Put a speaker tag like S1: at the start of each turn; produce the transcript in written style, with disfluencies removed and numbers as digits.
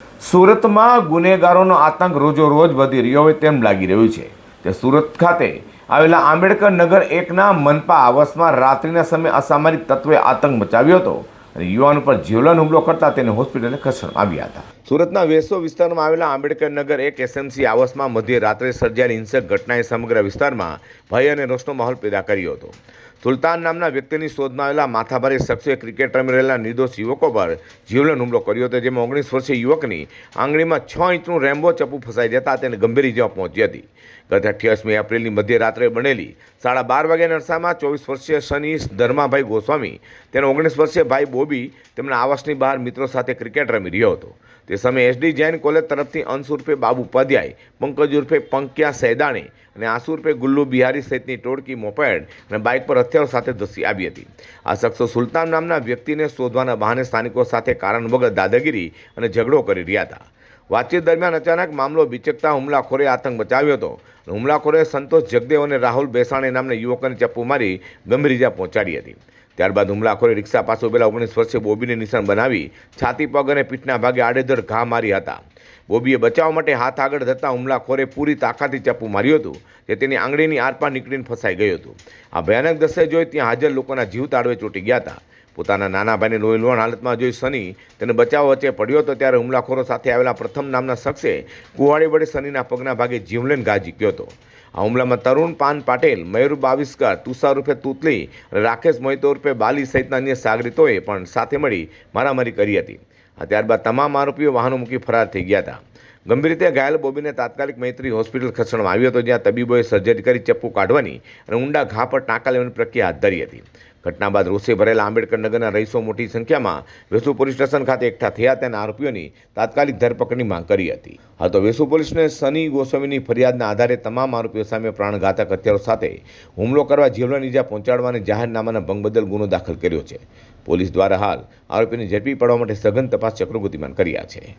S1: સુરતમાં ગુનેગારોનો આતંક રોજોરોજ વધી રહ્યો હોય તેમ લાગી રહ્યું છે. તે સુરત ખાતે આવેલા આંબેડકર નગર એકના મનપા આવાસમાં રાત્રિના સમયે અસામરિક તત્વોએ આતંક મચાવ્યો હતો અને યુવાન ઉપર જીવલેણ હુમલો કરતા તેને હોસ્પિટલે ખસેડવામાં આવ્યા હતા. સુરતના વેસો વિસ્તારમાં આવેલા આંબેડકર નગર એક એસએમસી આવાસમાં મધ્યરાત્રે સર્જાયેલી હિંસક ઘટનાએ સમગ્ર વિસ્તારમાં ભય અને રોષનો માહોલ પેદા કર્યો હતો. સુલતાન નામના વ્યક્તિની શોધમાં આવેલા માથાભારે શખ્સે ક્રિકેટ રમી રહેલા નિર્દોષ યુવકો પર જીવલેણ હુમલો કર્યો હતો, જેમાં 19 વર્ષીય યુવકની આંગળીમાં 6 ઇંચનું રેમ્બો ચપ્પુ ફસાઈ જતા તેને ગંભીર ઇજા પહોંચી હતી. ગત 28મી એપ્રિલની મધ્યરાત્રે બનેલી 12:30 વાગ્યાના અરસામાં 24 વર્ષીય સની ધર્માભાઈ ગોસ્વામી, તેનો 19 વર્ષીય ભાઈ બોબી તેમના આવાસની બહાર મિત્રો સાથે ક્રિકેટ રમી રહ્યો હતો. તે સમયે એસડી જૈન કોલેજ તરફથી અંશ ઉર્ફે બાબુ ઉપાધ્યાય, પંકજ ઉર્ફે પંક્યા સૈદાણી અને આસુ ઉર્ફે ગુલ્લુ બિહારી સહિતની ટોળકી મોપેડ અને બાઇક પર હથિયારો સાથે ધસી આવી હતી. આ શખ્સો સુલતાન નામના વ્યક્તિને શોધવાના બહાને સ્થાનિકો સાથે કારણ વગર દાદાગીરી અને ઝઘડો કરી રહ્યા હતા. વાતચીત દરમિયાન અચાનક મામલો બિચકતા હુમલાખોરે આતંક મચાવ્યો હતો. હુમલાખોરે સંતોષ જગદેવ અને રાહુલ બેસાણે નામના યુવકોને ચપ્પુ મારી ગંભીર ઇજા પહોંચાડી હતી. ત્યારબાદ હુમલાખોરે રિક્ષા પાસે ઉભેલા 19 વર્ષીય બોબીને નિશાન બનાવી છાતી, પગ અને પીઠના ભાગે આડેધડ ઘા માર્યા હતા. બોબીએ બચાવ માટે હાથ આગળ ધરતા હુમલાખોરે પૂરી તાકાતથી ચપ્પુ માર્યું હતું, જે તેની આંગળીની આરપાર નીકળીને ફસાઈ ગયું હતું. આ ભયાનક દ્રશ્ય જોઈ ત્યાં હાજર લોકોના જીવ તાળવે ચોંટી ગયા હતા. પોતાના નાના ભાઈને લોહીલુહાણ હાલતમાં જોઈ સની તેને બચાવ વચ્ચે પડ્યો હતો, ત્યારે હુમલાખોરો સાથે આવેલા પ્રથમ નામના શખ્સે કુહાડી વડે સનીના પગના ભાગે જીવલેણ ઘા ઝીક્યો હતો. આ હુમલામાં તરુણ પાન પાટેલ, મયુર બાવિસ્કર, તુષાર ઉર્ફે તુતલી અને રાકેશ મોહિતો ઉર્ફે બાલી સહિતના અન્ય સાગરીતોએ પણ સાથે મળી મારામારી કરી હતી. ત્યારબાદ તમામ આરોપીઓ વાહનો મૂકી ફરાર થઈ ગયા હતા. ગંભીર રીતે ઘાયલ બોબીને તાત્કાલિક મૈત્રી હોસ્પિટલ ખસેડવામાં આવ્યો હતો, જ્યાં તબીબોએ સર્જરી કરી ચપ્પુ કાઢવાની અને ઊંડા ઘા પર ટાંકા લેવાની પ્રક્રિયા હાથ ધરી હતી. ઘટના બાદ રોષે ભરેલા આંબેડકર નગરના રહીશો મોટી સંખ્યામાં વેસુ પોલીસ સ્ટેશન ખાતે એકઠા થયા હતા અને આરોપીઓની તાત્કાલિક ધરપકડની માંગ કરી હતી. હાલ તો વેસુ પોલીસને સની ગોસ્વામીની ફરિયાદના આધારે તમામ આરોપીઓ સામે પ્રાણઘાતક હથિયારો સાથે હુમલો કરવા, જીવલેણ ઇજા પહોંચાડવા અને જાહેરનામાના ભંગ બદલ ગુનો દાખલ કર્યો છે. પોલીસ દ્વારા હાલ આરોપીને ઝડપી પાડવા માટે સઘન તપાસ ચક્રો ગતિમાન કર્યા છે.